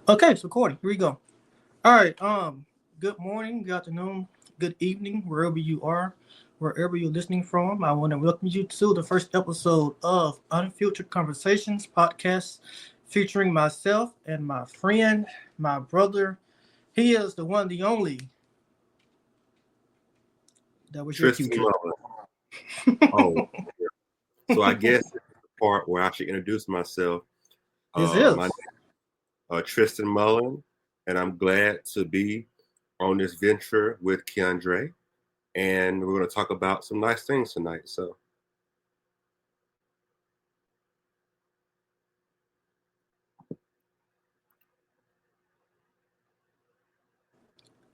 Okay, it's recording. Here we go. All right. Good morning, good afternoon, good evening, wherever you are, wherever you're listening from. I want to welcome you to the first episode of Unfiltered Conversations podcast, featuring myself and my friend, my brother. He is the one, the only. That was your cue, Tristan Tristan. Mullen. Oh, yeah. So I guess this is the part where I should introduce myself. This My name is. is Tristan Mullen, and I'm glad to be on this venture with Keandre. And we're going to talk about some nice things tonight. So,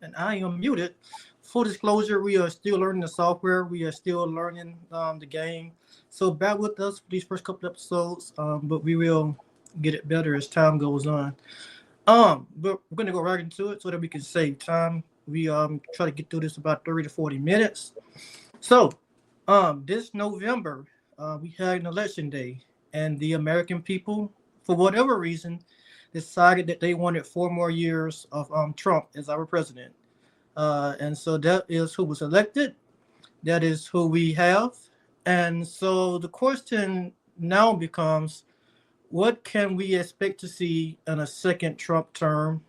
And I am muted. Full disclosure, we are still learning the software. We are still learning the game. So bear with us for these first couple episodes, but we will get it better as time goes on. But we're gonna go right into it so that we can save time. We try to get through this about 30 to 40 minutes. So, this November, we had an election day, and the American people, for whatever reason, decided that they wanted 4 more years of Trump as our president. And so that is who was elected. That is who we have. And so the question now becomes, what can we expect to see in a second Trump term?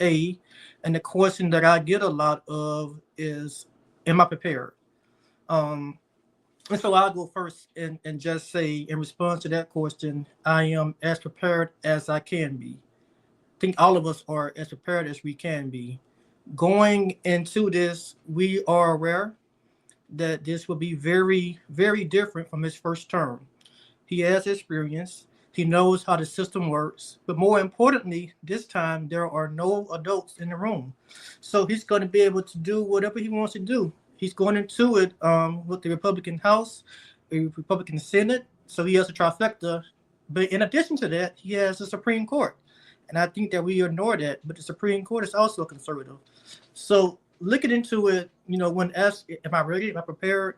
A. And the question that I get a lot of is, am I prepared? Um, and so I'll go first and just say, in response to that question, I am as prepared as I can be. I think all of us are as prepared as we can be. Going into this, we are aware that this will be very, very different from his first term. He has experience. He knows how the system works. But more importantly, this time there are no adults in the room. So he's going to be able to do whatever he wants to do. He's going into it with the Republican House, the Republican Senate. So he has a trifecta. But in addition to that, he has the Supreme Court. And I think that we ignore that. But the Supreme Court is also conservative. So looking into it, when asked, am I ready? Am I prepared?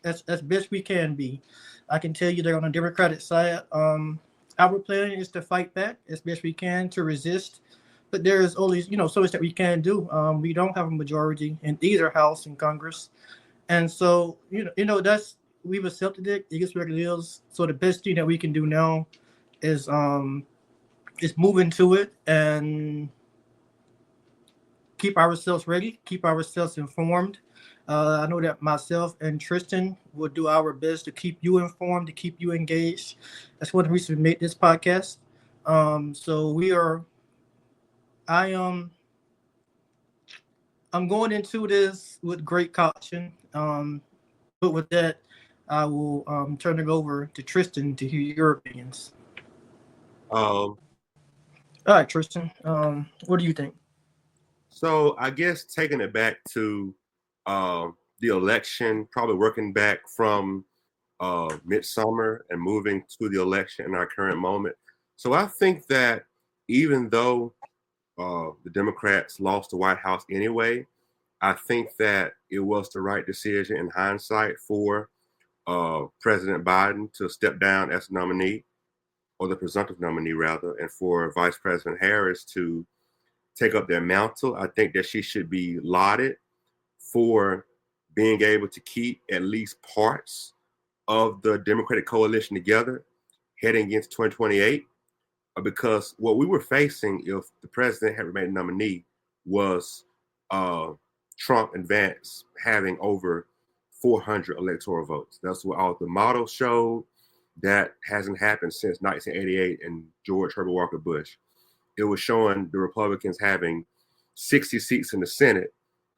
As best we can be. I can tell you they're on the Democratic side. Our plan is to fight back as best we can to resist, but there is always so much that we can do. We don't have a majority in either House and Congress, and so that's we've accepted it. It is what it is. So the best thing that we can do now is move into it and keep ourselves ready, keep ourselves informed. I know that myself and Tristan will do our best to keep you informed, to keep you engaged. That's one of the reasons we made this podcast. So we are. I I'm going into this with great caution. But with that, I will turn it over to Tristan to hear your opinions. um, All right, Tristan. What do you think? so I guess taking it back to the election, probably working back from midsummer and moving to the election in our current moment. So I think that even though the Democrats lost the White House anyway, I think that it was the right decision in hindsight for President Biden to step down as nominee, or the presumptive nominee rather, and for Vice President Harris to take up their mantle. I think that she should be lauded for being able to keep at least parts of the Democratic coalition together heading into 2028. Because what we were facing if the president had remained nominee was uh, Trump and Vance having over 400 electoral votes. That's what all the models showed. That hasn't happened since 1988 and George Herbert Walker Bush. It was showing the Republicans having 60 seats in the Senate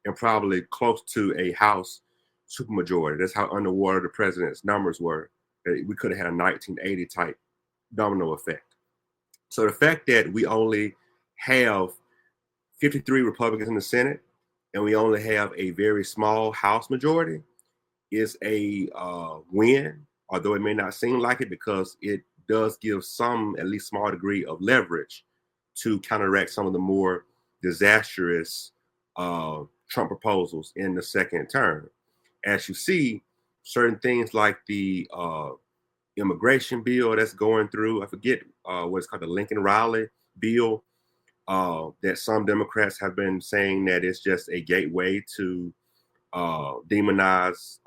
and probably close to a House supermajority. That's how underwater the president's numbers were. We could have had a 1980 type domino effect. So the fact that we only have 53 Republicans in the Senate and we only have a very small House majority is a win, although it may not seem like it, because it does give some, at least small degree of leverage to counteract some of the more disastrous Trump proposals in the second term. As you see, certain things like the immigration bill that's going through, I forget what it's called, the Lincoln Riley bill, that some Democrats have been saying that it's just a gateway to demonize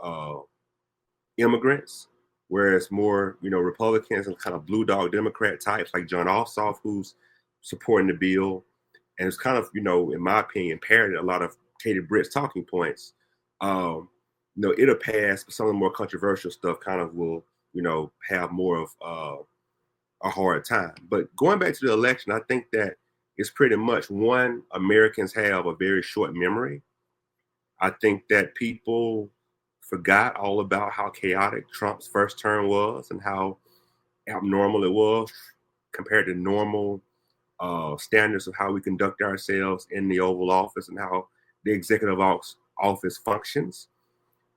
immigrants, whereas more, Republicans and kind of blue dog Democrat types like John Ossoff, who's supporting the bill, and it's kind of, in my opinion, parroted a lot of Katie Britt's talking points. It'll pass, but some of the more controversial stuff kind of will, have more of a hard time. But going back to the election, I think that it's pretty much one, Americans have a very short memory. I think that people forgot all about how chaotic Trump's first term was and how abnormal it was compared to normal standards of how we conduct ourselves in the Oval Office and how the executive office functions.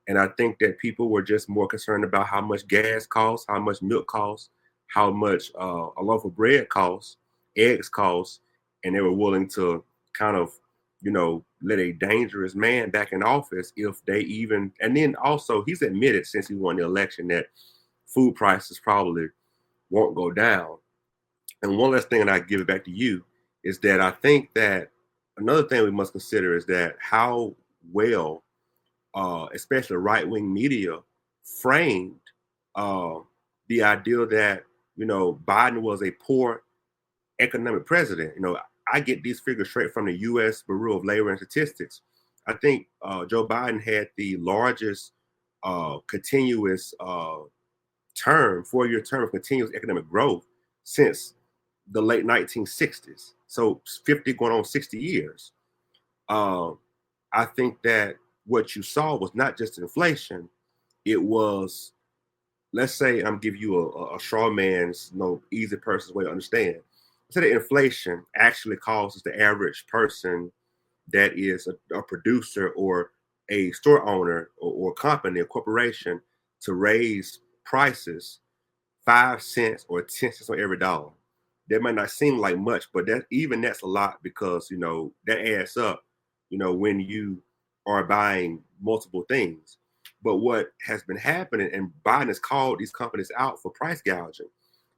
And I think that people were just more concerned about how much gas costs, how much milk costs, how much a loaf of bread costs, eggs costs, and they were willing to kind of, let a dangerous man back in office if they even, and then also he's admitted since he won the election that food prices probably won't go down. And one last thing, and I give it back to you, is that I think that another thing we must consider is that how well, especially right-wing media, framed the idea that, Biden was a poor economic president. I get these figures straight from the U.S. Bureau of Labor and Statistics. I think Joe Biden had the largest continuous term, 4-year term of continuous economic growth since the late 1960s. So 50 going on 60 years. I think that what you saw was not just inflation. It was, let's say, I'm giving you a straw man's, easy person's way to understand. So the inflation actually causes the average person that is a producer or a store owner or company, a corporation, to raise prices 5 cents or 10 cents on every dollar. That might not seem like much, but that's a lot because, that adds up, when you are buying multiple things. But what has been happening, and Biden has called these companies out for price gouging,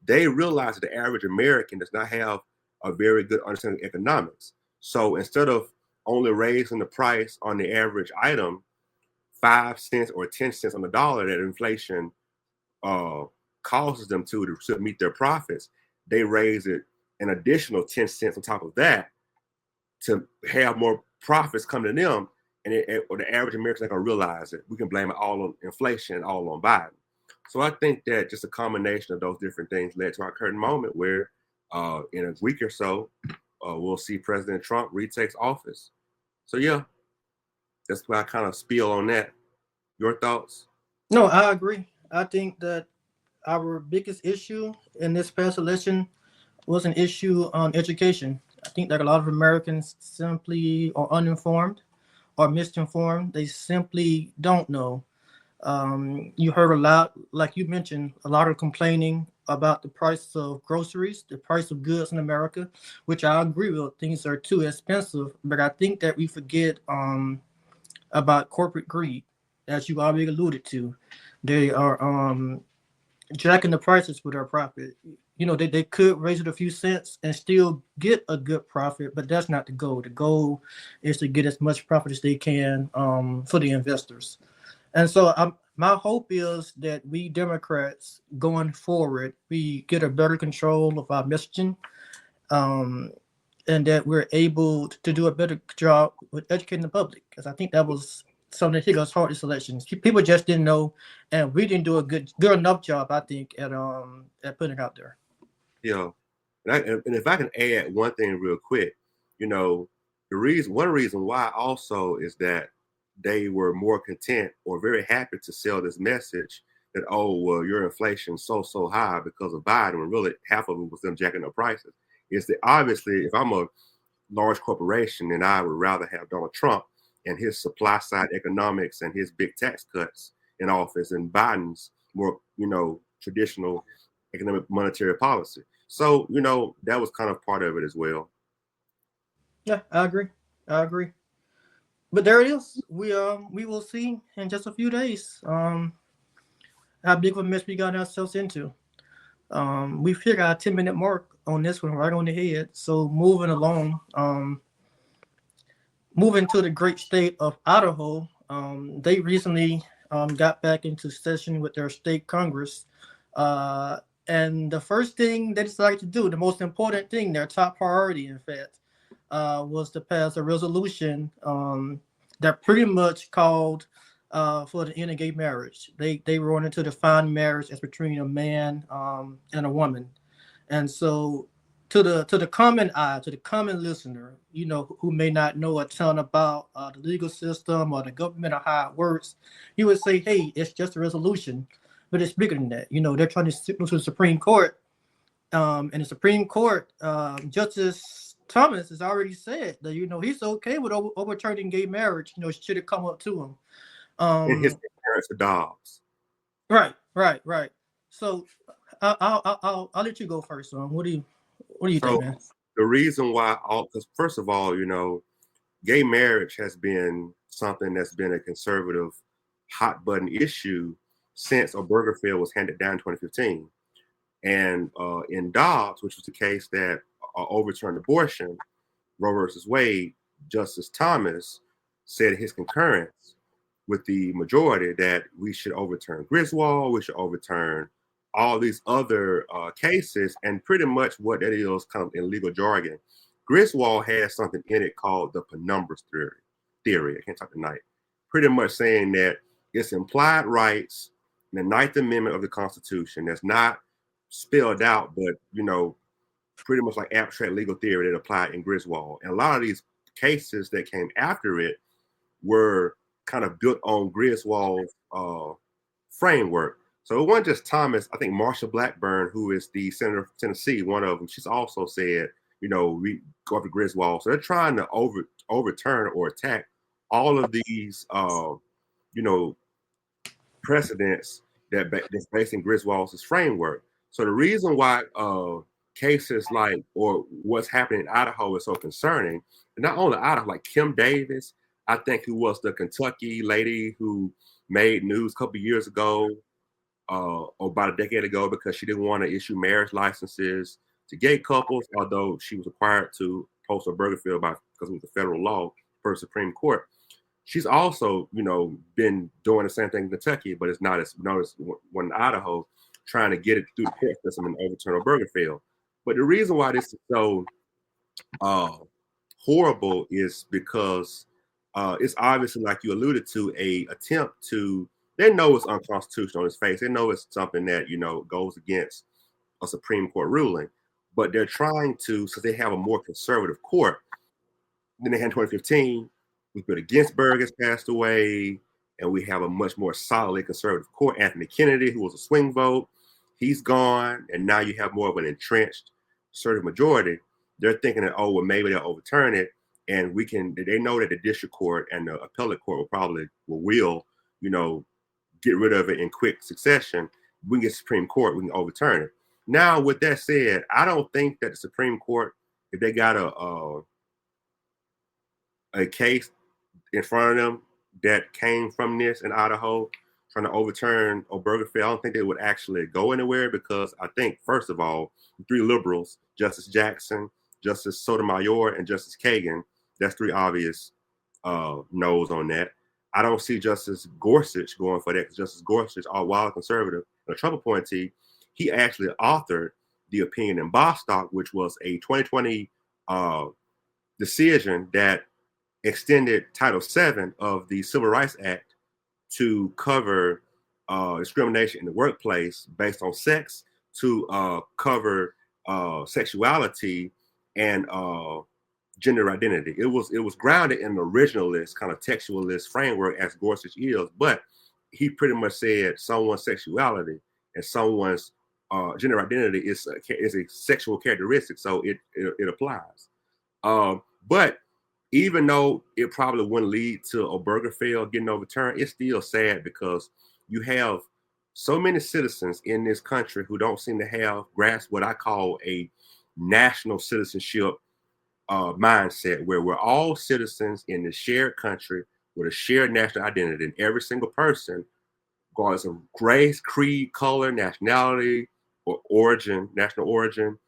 they realize that the average American does not have a very good understanding of economics. So instead of only raising the price on the average item 5 cents or 10 cents on the dollar that inflation causes them to meet their profits, they raise it an additional 10 cents on top of that to have more profits come to them. And or the average American's not going to realize it. We can blame it all on inflation and all on Biden. So I think that just a combination of those different things led to our current moment where in a week or so, we'll see President Trump retakes office. So yeah, that's why I kind of spiel on that. Your thoughts? No, I agree. I think that our biggest issue in this past election was an issue on education. I think that a lot of Americans simply are uninformed or misinformed. They simply don't know. You heard a lot, like you mentioned, a lot of complaining about the price of groceries, the price of goods in America, which I agree with. Things are too expensive, but I think that we forget about corporate greed, as you already alluded to. They are jacking the prices for their profit. They could raise it a few cents and still get a good profit, but that's not the goal. The goal is to get as much profit as they can for the investors. And so my hope is that we Democrats going forward, we get a better control of our messaging and that we're able to do a better job with educating the public. Because I think that was something that hit us hard this election. People just didn't know, and we didn't do a good enough job, I think, at putting it out there. Yeah. And if I can add one thing real quick, one reason why also is that they were more content or very happy to sell this message that, oh, well, your inflation's so high because of Biden, when really half of it was them jacking up prices. Is that obviously if I'm a large corporation, then I would rather have Donald Trump and his supply side economics and his big tax cuts in office and Biden's more, traditional economic monetary policy. So, that was kind of part of it as well. Yeah, I agree. But there it is. We will see in just a few days how big of a mess we got ourselves into. We've hit our 10-minute mark on this one, right on the head. So moving along, moving to the great state of Idaho, they recently got back into session with their state Congress. Uh, and the first thing they decided to do, the most important thing, their top priority, in fact, was to pass a resolution that pretty much called for the end of gay marriage. They wanted to define marriage as between a man and a woman. And so to the common eye, to the common listener, who may not know a ton about the legal system or the government or how it works, you would say, hey, it's just a resolution, but it's bigger than that. They're trying to signal to the Supreme Court, and the Supreme Court, Justice Thomas has already said that he's okay with overturning gay marriage. Should it come up to him. And his parents are dogs. Right. So I'll let you go first. What do you think, man? The reason why, because first of all, gay marriage has been something that's been a conservative hot button issue since Obergefell was handed down in 2015. And in Dobbs, which was the case that overturned abortion, Roe versus Wade, Justice Thomas said in his concurrence with the majority that we should overturn Griswold, we should overturn all these other cases, and pretty much what that is kind of in legal jargon. Griswold has something in it called the penumbra theory. I can't talk tonight. Pretty much saying that it's implied rights in the Ninth Amendment of the Constitution that's not spelled out, but pretty much like abstract legal theory that applied in Griswold. And a lot of these cases that came after it were kind of built on Griswold's framework. So it wasn't just Thomas. I think Marsha Blackburn, who is the senator from Tennessee, one of them, she's also said, we go after Griswold. So they're trying to overturn or attack all of these, precedents that's based in Griswold's framework. So the reason why cases like, or what's happening in Idaho is so concerning, and not only Idaho, like Kim Davis, I think, who was the Kentucky lady who made news a couple of years ago, or about a decade ago, because she didn't want to issue marriage licenses to gay couples, although she was required to post Obergefell because it was a federal law for the Supreme Court. She's also, been doing the same thing in Kentucky, but it's not as noticed one in Idaho, trying to get it through the court system and overturn Obergefell. But the reason why this is so horrible is because it's obviously, like you alluded to, a attempt to. They know it's unconstitutional on its face. They know it's something that goes against a Supreme Court ruling, but they're trying to, so they have a more conservative court than they had in 2015. Ruth Ginsburg has passed away, and we have a much more solidly conservative court. Anthony Kennedy, who was a swing vote, he's gone, and now you have more of an entrenched conservative majority. They're thinking that, well, maybe they'll overturn it, and they know that the district court and the appellate court will get rid of it in quick succession. We can get Supreme Court, we can overturn it. Now, with that said, I don't think that the Supreme Court, if they got a case in front of them that came from this in Idaho, trying to overturn Obergefell, I don't think they would actually go anywhere, because I think, first of all, the three liberals, Justice Jackson, Justice Sotomayor, and Justice Kagan, that's three obvious no's on that. I don't see Justice Gorsuch going for that, because Justice Gorsuch, a wild conservative and a Trump appointee, he actually authored the opinion in Bostock, which was a 2020 decision that extended Title VII of the Civil Rights Act to cover discrimination in the workplace based on sex, to cover sexuality and gender identity. It was grounded in the originalist kind of textualist framework as Gorsuch is, but he pretty much said someone's sexuality and someone's gender identity is a sexual characteristic, so it applies. But even though it probably wouldn't lead to Obergefell getting overturned, it's still sad, because you have so many citizens in this country who don't seem to grasp what I call a national citizenship mindset, where we're all citizens in the shared country with a shared national identity, and every single person, regardless of race, creed, color, nationality, or national origin,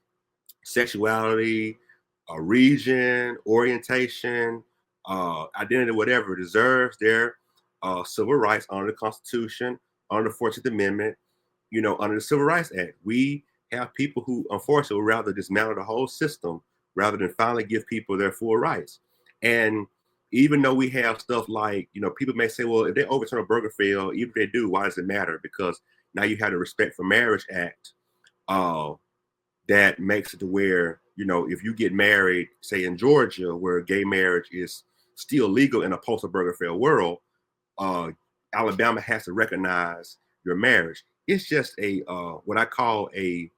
sexuality, region, orientation, identity, whatever, deserves their civil rights under the Constitution, under the 14th Amendment, under the Civil Rights Act. We have people who, unfortunately, would rather dismantle the whole system rather than finally give people their full rights. And even though we have stuff like, people may say, well, if they overturn a burger field, even if they do, why does it matter? Because now you have the Respect for Marriage Act that makes it to where, if you get married, say in Georgia, where gay marriage is still legal in a post-burger field world, Alabama has to recognize your marriage. It's just a what I call a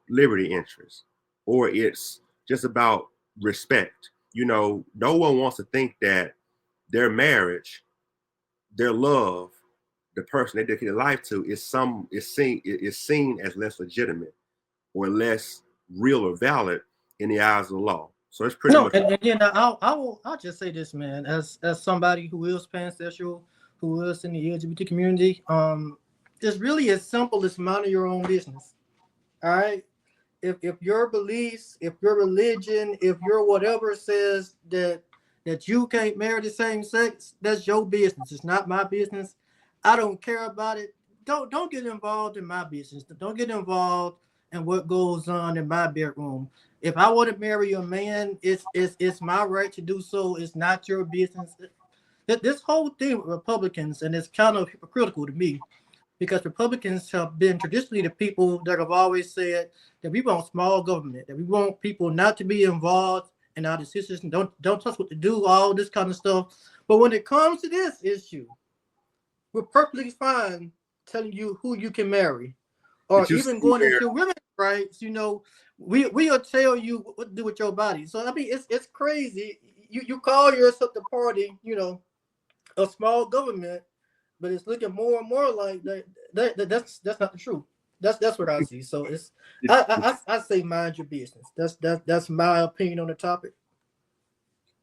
liberty interest, or it's just about respect. No one wants to think that their marriage, their love, the person they dedicate their life to is seen as less legitimate or less real or valid in the eyes of the law. So it's pretty much. And again, I'll just say this, man, as somebody who is pansexual, who is in the LGBT community, it's really as simple as minding your own business. All right. If your beliefs, if your religion, if your whatever says that you can't marry the same sex, that's your business. It's not my business. I don't care about it. Don't get involved in my business. Don't get involved in what goes on in my bedroom. If I want to marry a man, it's my right to do so. It's not your business. This whole thing with Republicans, and it's kind of hypocritical to me, because Republicans have been traditionally the people that have always said that we want small government, that we want people not to be involved in our decisions, and don't tell us what to do, all this kind of stuff. But when it comes to this issue, we're perfectly fine telling you who you can marry, or even going into women's rights. We'll tell you what to do with your body. So I mean, it's crazy. You call yourself the party, a small government, but it's looking more and more like that's not the truth. That's what I see. So it's I say mind your business. That's my opinion on the topic.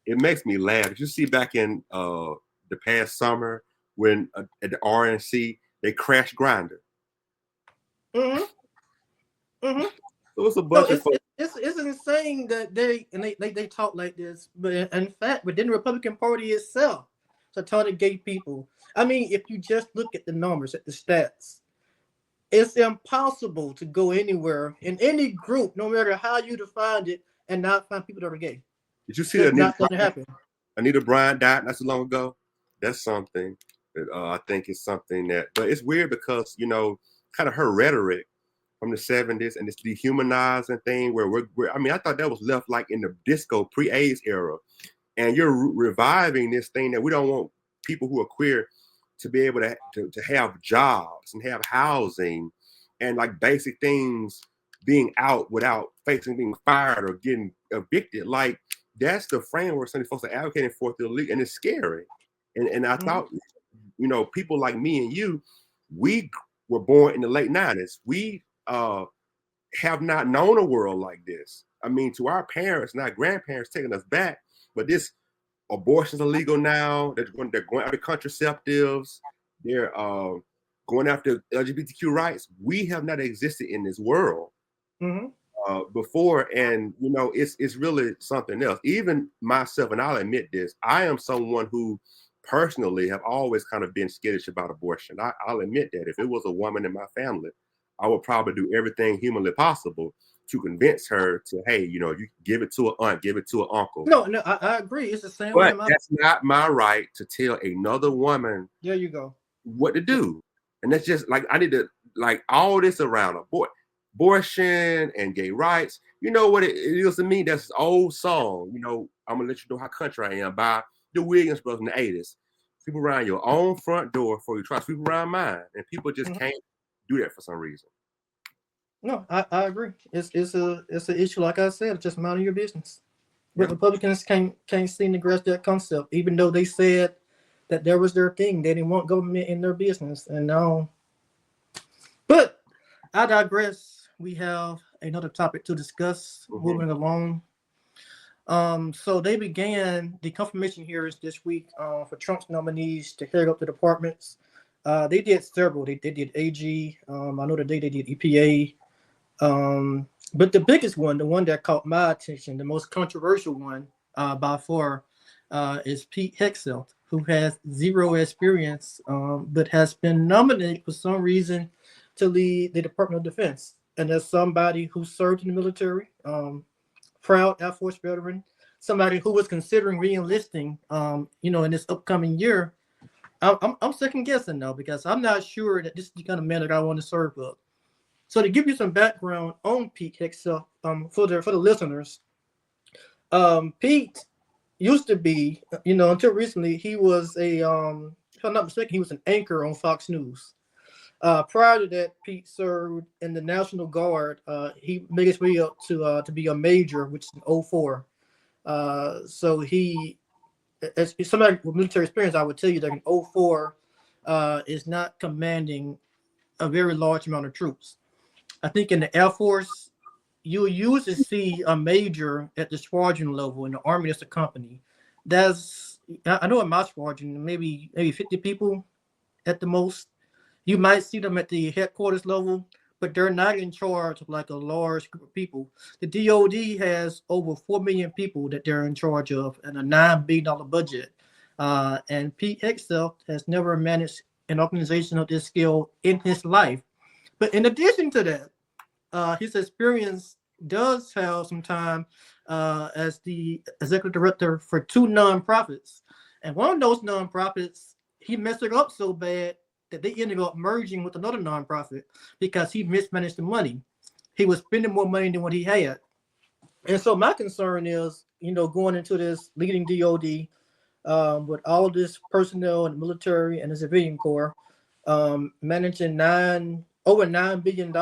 It makes me laugh. Did you see back in the past summer when at the RNC they crashed Grindr? Mm-hmm. Mm-hmm. So it's a bunch of folks. It's insane that they talk like this, but in fact, within the Republican Party itself, it's a ton of gay people. I mean, if you just look at the numbers, at the stats, it's impossible to go anywhere in any group, no matter how you define it, and not find people that are gay. Did you see that? Not going to happen. Anita Bryant died not so long ago. That's something that I think is something that, but it's weird because kind of her rhetoric from the 70s and this dehumanizing thing where we're I mean, I thought that was left like in the disco pre-AIDS era, and you're reviving this thing that we don't want people who are queer to be able to have jobs and have housing and like basic things, being out without facing being fired or getting evicted. Like that's the framework some folks are advocating for through the league, and it's scary. And I thought, people like me and you, we were born in the late 90s. We have not known a world like this. I mean, to our parents, not grandparents taking us back, but this abortion's illegal now. They're going after contraceptives. They're going after LGBTQ rights. We have not existed in this world before, and it's really something else. Even myself, and I'll admit this, I am someone who personally have always kind of been skittish about abortion. I'll admit that if it was a woman in my family, I would probably do everything humanly possible to convince her to, hey, you give it to an aunt, give it to an uncle. No, I agree. It's the same way. But that's not my right to tell another woman. There you go. What to do. And that's just like, I need to, like, all this around abortion and gay rights. You know what it is to me? That's an old song. I'm going to let you know how country I am, by the Williams Brothers in the 80s. Sweep around your own front door before you try to sweep around mine. And people just can't do that for some reason. No, I agree. It's an issue, like I said, it's just minding your business. But Republicans can't seem to grasp that concept, even though they said that there was their thing. They didn't want government in their business. And now, but I digress. We have another topic to discuss, moving along. So they began the confirmation hearings this week for Trump's nominees to head up the departments. They did several. They did AG. I know today they did EPA. But the biggest one, the one that caught my attention, the most controversial one by far, is Pete Hegseth, who has zero experience, but has been nominated for some reason to lead the Department of Defense. And as somebody who served in the military, proud Air Force veteran, somebody who was considering re-enlisting, in this upcoming year, I'm second guessing now because I'm not sure that this is the kind of man that I want to serve with. So to give you some background on Pete Hegseth, for the listeners, Pete used to be, until recently, he was if I'm not mistaken, he was an anchor on Fox News. Prior to that, Pete served in the National Guard. He made his way up to be a major, which is in '04. So he, as somebody with military experience, I would tell you that in '04 is not commanding a very large amount of troops. I think in the Air Force, you usually see a major at the squadron level. In the Army, that's a company. I know in my squadron, maybe 50 people at the most. You might see them at the headquarters level, but they're not in charge of like a large group of people. The DoD has over 4 million people that they're in charge of and a $9 billion budget. And Pete Hegseth has never managed an organization of this scale in his life. But in addition to that, his experience does have some time as the executive director for two nonprofits. And one of those nonprofits, he messed it up so bad that they ended up merging with another nonprofit because he mismanaged the money. He was spending more money than what he had. And so my concern is, going into this leading DOD with all this personnel in the military and the civilian corps, managing over $9 billion.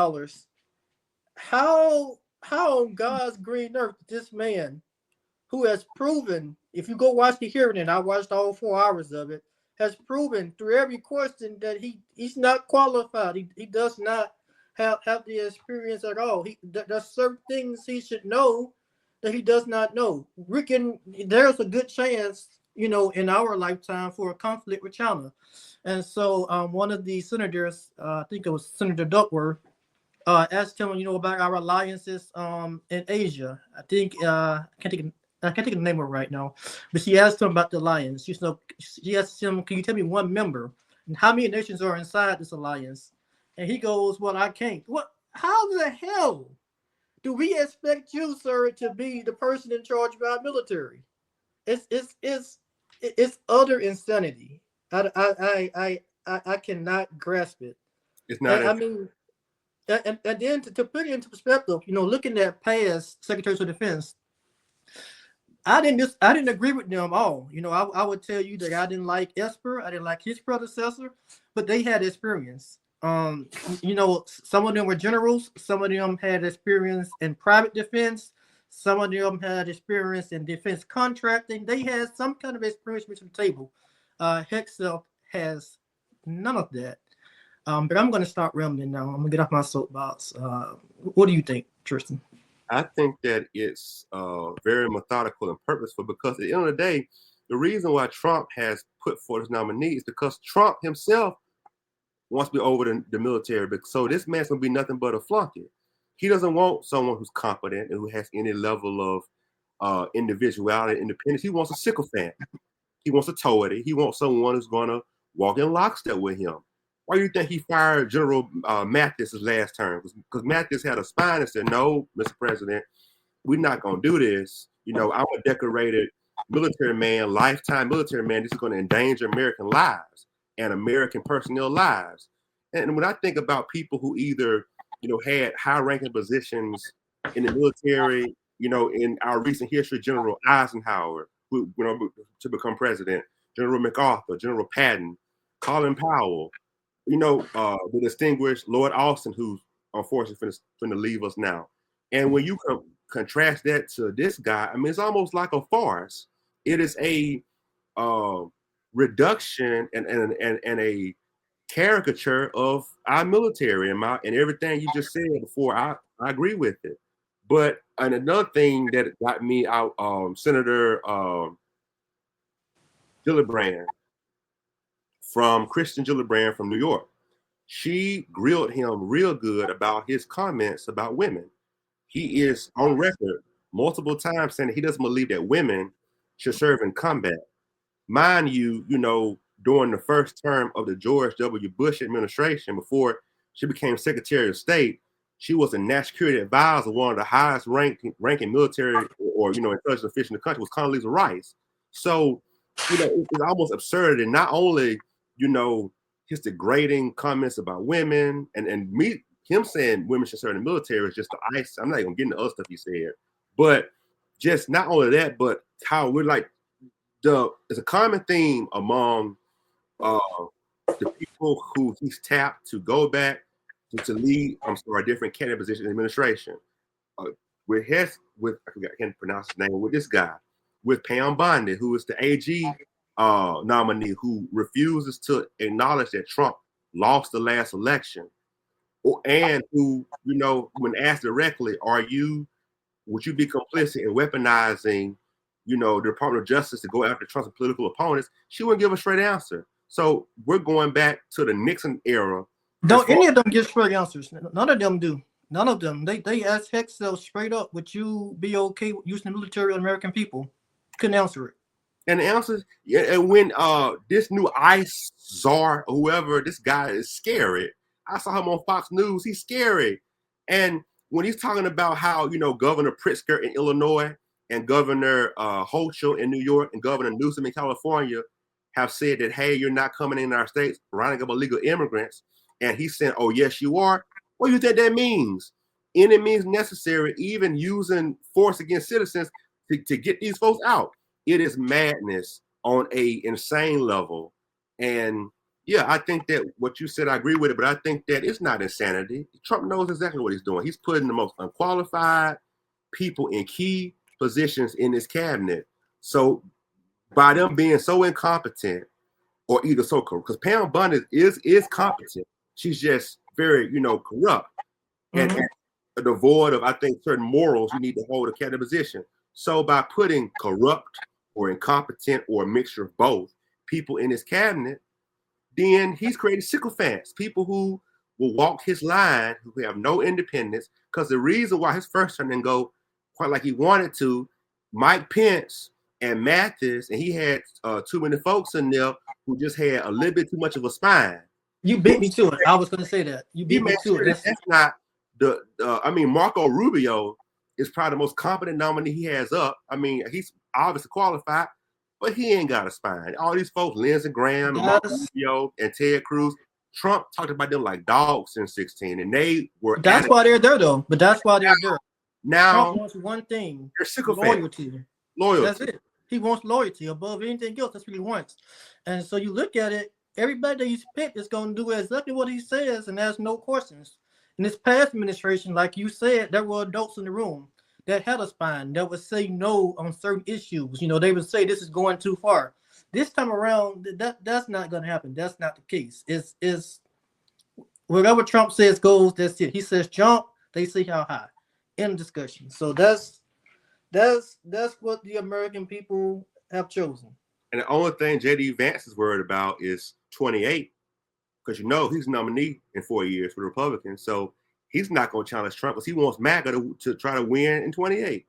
How on God's green earth this man, who has proven, if you go watch the hearing, and I watched all 4 hours of it, has proven through every question that he's not qualified. He does not have the experience at all. There's certain things he should know that he does not know. There's a good chance, in our lifetime for a conflict with China. And so one of the senators, I think it was Senator Duckworth, asked him, about our alliances in Asia. I can't think of the name of it right now, but she asked him about the alliance. She asked him, "Can you tell me one member and how many nations are inside this alliance?" And he goes, "Well, I can't." What? How the hell do we expect you, sir, to be the person in charge of our military? It's utter insanity. I cannot grasp it. It's not. I mean, and then to put it into perspective, looking at past secretaries of defense, I didn't agree with them all. I would tell you that I didn't like Esper, I didn't like his predecessor, but they had experience. Some of them were generals, some of them had experience in private defense, some of them had experience in defense contracting. They had some kind of experience with the table. Hegseth has none of that. But I'm going to stop rambling now. I'm going to get off my soapbox. What do you think, Tristan? I think that it's very methodical and purposeful because at the end of the day, the reason why Trump has put forth his nominee is because Trump himself wants to be over the military. So this man's going to be nothing but a flunky. He doesn't want someone who's competent and who has any level of individuality and independence. He wants a sycophant. He wants a toady. He wants someone who's going to walk in lockstep with him. Why do you think he fired General Mathis his last term? Because Mathis had a spine and said, "No, Mr. President, we're not going to do this. I'm a decorated military man, lifetime military man. This is going to endanger American lives and American personnel lives." And when I think about people who either, had high-ranking positions in the military, in our recent history, General Eisenhower, who, to become president, General MacArthur, General Patton, Colin Powell, the distinguished Lord Austin, who's unfortunately going to leave us now. And when you contrast that to this guy, I mean, it's almost like a farce. It is a reduction and a caricature of our military and everything you just said before. I agree with it. But another thing that got me out, Senator Gillibrand, Christian Gillibrand from New York. She grilled him real good about his comments about women. he is on record multiple times saying that he doesn't believe that women should serve in combat. Mind you, during the first term of the George W. Bush administration, before she became Secretary of State, she was a national security advisor. One of the highest ranking military or intelligence officials in the country was Condoleezza Rice. So, it's almost absurd. And not only, his degrading comments about women and him saying women should serve in the military is just the ice. I'm not even getting the other stuff he said, but just not only that, but how we're like it's a common theme among the people who he's tapped to go back to lead. A different cabinet position in the administration. I can't pronounce his name. With this guy, with Pam Bondi, who is the AG nominee, who refuses to acknowledge that Trump lost the last election, and who, when asked directly, would you be complicit in weaponizing, the Department of Justice to go after Trump's political opponents? She wouldn't give a straight answer. So we're going back to the Nixon era. Don't any of them give straight answers. None of them do. None of them. They asked Hegseth straight up, would you be okay with using the military on American people? Couldn't answer it. And the answer, and when this new ICE czar, or whoever, this guy is scary. I saw him on Fox News. He's scary. And when he's talking about how, Governor Pritzker in Illinois and Governor Hochul in New York and Governor Newsom in California have said that, hey, you're not coming in our states, rounding up illegal immigrants. And he's saying, oh, yes, you are. What do you think that means? Any means necessary, even using force against citizens to get these folks out. It is madness on a insane level. And yeah, I think that what you said, I agree with it, but I think that it's not insanity. Trump knows exactly what he's doing. He's putting the most unqualified people in key positions in his cabinet. So by them being so incompetent, or either so corrupt, because Pam Bondi is competent. She's just very, corrupt. And devoid of, I think, certain morals you need to hold a cabinet position. So by putting corrupt or incompetent or a mixture of both people in his cabinet, then he's created sycophants, people who will walk his line, who have no independence. Because the reason why his first term didn't go quite like he wanted to, Mike Pence and Mathis, and he had too many folks in there who just had a little bit too much of a spine. You beat me to it. I was going to say that. You beat me to it. That's not Marco Rubio is probably the most competent nominee he has up. I mean, he's obviously qualified, but he ain't got a spine. All these folks, Lindsey Graham, and Marco Rubio, and Ted Cruz, Trump talked about them like dogs in 2016, and they were. That's why they're there, though. But that's why they're there. Now, Trump wants one thing: loyalty. That's it. He wants loyalty above anything else. That's what he wants. And so you look at it. Everybody that he's picked is going to do exactly what he says, and there's no questions. In this past administration, like you said, there were adults in the room that had a spine that would say no on certain issues. They would say this is going too far. This time around, that's not going to happen. That's not the case. It's whatever Trump says goes. That's it. He says jump, they see how high. End discussion. So that's what the American people have chosen. And the only thing J.D. Vance is worried about is 28, because he's nominee in 4 years for the Republicans. So he's not going to challenge Trump because he wants MAGA to try to win in 28.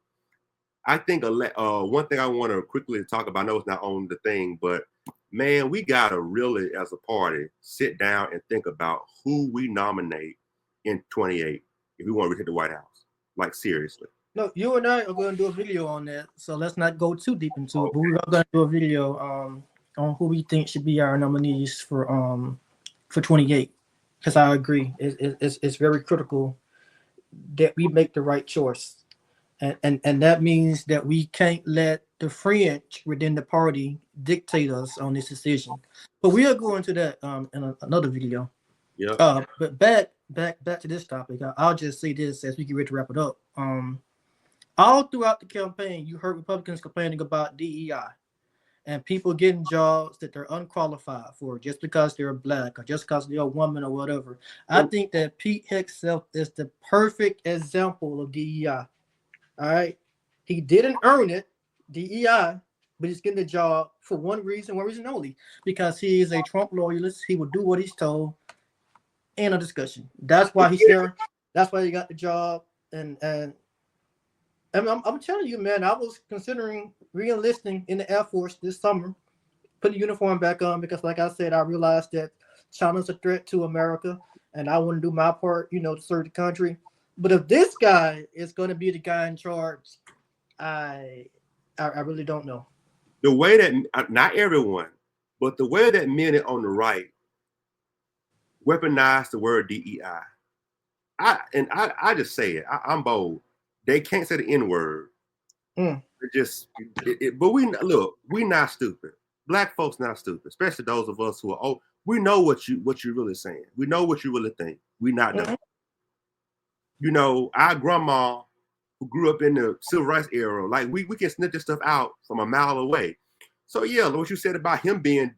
I think one thing I want to quickly talk about, I know it's not on the thing, but man, we got to really, as a party, sit down and think about who we nominate in 28 if we want to hit the White House. Like, seriously. No, you and I are going to do a video on that, so let's not go too deep into it. But we're going to do a video on who we think should be our nominees for 28. Because I agree, it's very critical that we make the right choice, and that means that we can't let the fringe within the party dictate us on this decision. But we'll go into that in another video. Yeah. But back to this topic. I'll just say this as we get ready to wrap it up. All throughout the campaign, you heard Republicans complaining about DEI and people getting jobs that they're unqualified for just because they're black or just because they're a woman or whatever. I think that Pete Hegseth is the perfect example of DEI. All right. He didn't earn it, DEI, but he's getting the job for one reason only, because he is a Trump loyalist. He will do what he's told. End of discussion. That's why he's there. That's why he got the job. And I'm telling you, man, I was considering re-enlisting in the Air Force this summer, put the uniform back on because, like I said, I realized that China's a threat to America, and I want to do my part, to serve the country. But if this guy is going to be the guy in charge, I, I really don't know. The way that not everyone, but the way that men on the right weaponize the word DEI. I just say it. I'm bold. They can't say the N word. But we not stupid. Black folks not stupid, especially those of us who are old. We know what you're really saying. We know what you really think. We not dumb. Our grandma who grew up in the civil rights era, like we can sniff this stuff out from a mile away. So yeah, what you said about him being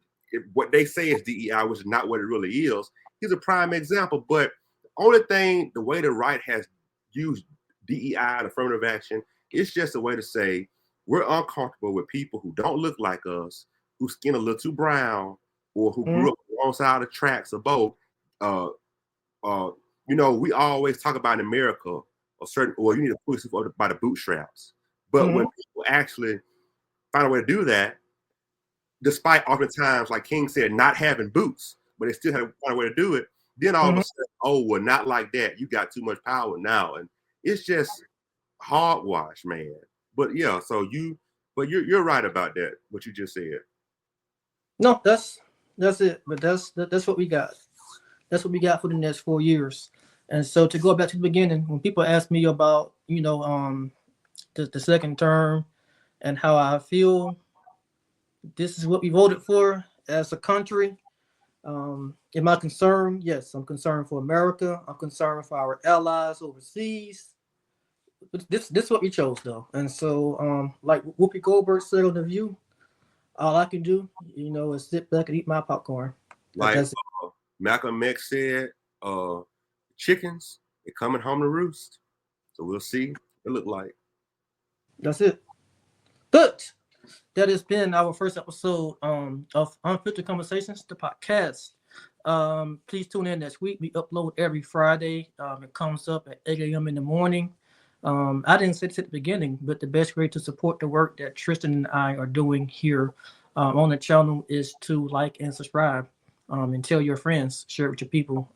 what they say is DEI, which is not what it really is. He's a prime example. But only thing, the way the right has used DEI and affirmative action, it's just a way to say we're uncomfortable with people who don't look like us, whose skin a little too brown, or who grew up on the wrong side of the tracks or both. We always talk about in America you need to push yourself by the bootstraps. But when people actually find a way to do that, despite oftentimes, like King said, not having boots, but they still had to find a way to do it, then all of a sudden, not like that. You got too much power now. And it's just hogwash, man. But yeah, you're right about that, what you just said. No, that's it. But that's what we got. That's what we got for the next 4 years. And so to go back to the beginning, when people ask me about, the second term and how I feel, this is what we voted for as a country. Am I concerned? Yes, I'm concerned for America. I'm concerned for our allies overseas. But this is what we chose, though. And so, like Whoopi Goldberg said on The View, all I can do, is sit back and eat my popcorn. Like Malcolm X said, chickens, they're coming home to roost. So we'll see what it look like. That's it. But that has been our first episode of Unfiltered Conversations, the podcast. Please tune in next week. We upload every Friday. It comes up at 8 a.m. in the morning. I didn't say this at the beginning, but the best way to support the work that Tristan and I are doing here on the channel is to like and subscribe, and tell your friends, share it with your people.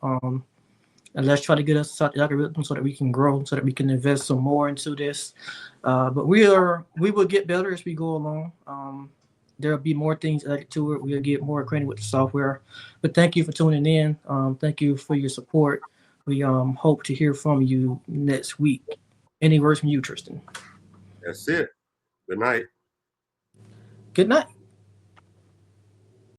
And let's try to get us out the algorithm so that we can grow, so that we can invest some more into this. But we will get better as we go along. There'll be more things added to it. We'll get more acquainted with the software. But thank you for tuning in. Thank you for your support. We hope to hear from you next week. Any words from you, Tristan? That's it. Good night. Good night.